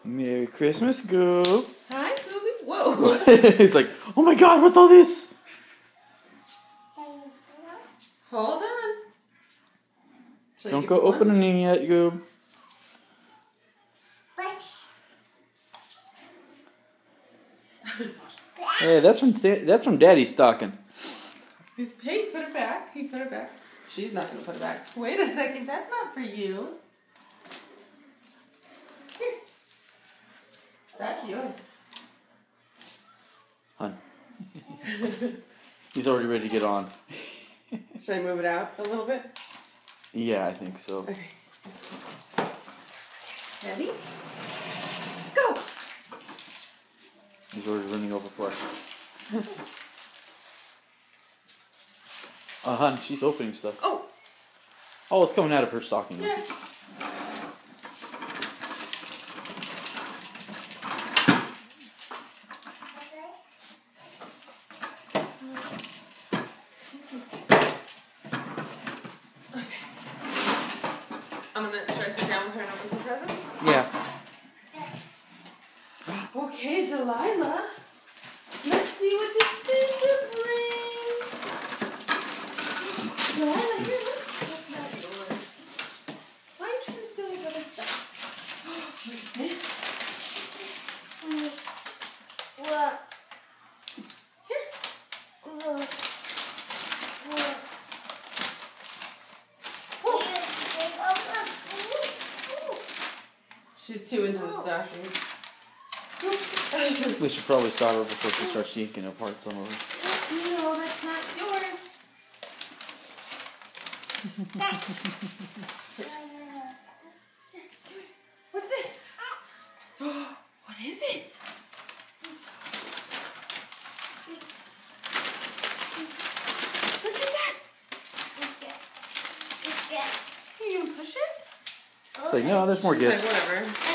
Merry Christmas, Goob. Hi, Gooby. Whoa. He's like, oh my God, what's all this? Hold on. Don't go opening it yet, Goob. Hey, that's from Daddy's stocking. Hey, put it back. He put it back. She's not gonna put it back. Wait a second. That's not for you. Here. That's yours. Hun. He's already ready to get on. Should I move it out a little bit? Yeah, I think so. Okay. Ready? Go! He's already running over for us. Hun, she's opening stuff. Oh! Oh, it's coming out of her stocking. Yeah. Should I sit down with her and open some presents? Yeah. Okay, Delilah. Let's see what this Santa brings. Delilah, here, look. That's not yours. Why are you trying to steal your brother's stuff? Look at this. What? Here. She's too into the stocking. We should probably stop her before she starts yanking apart some of it. No, that's not yours. What's this? What is it? Look at that. Can you push it? It's like, no, there's more She's gifts. like, whatever.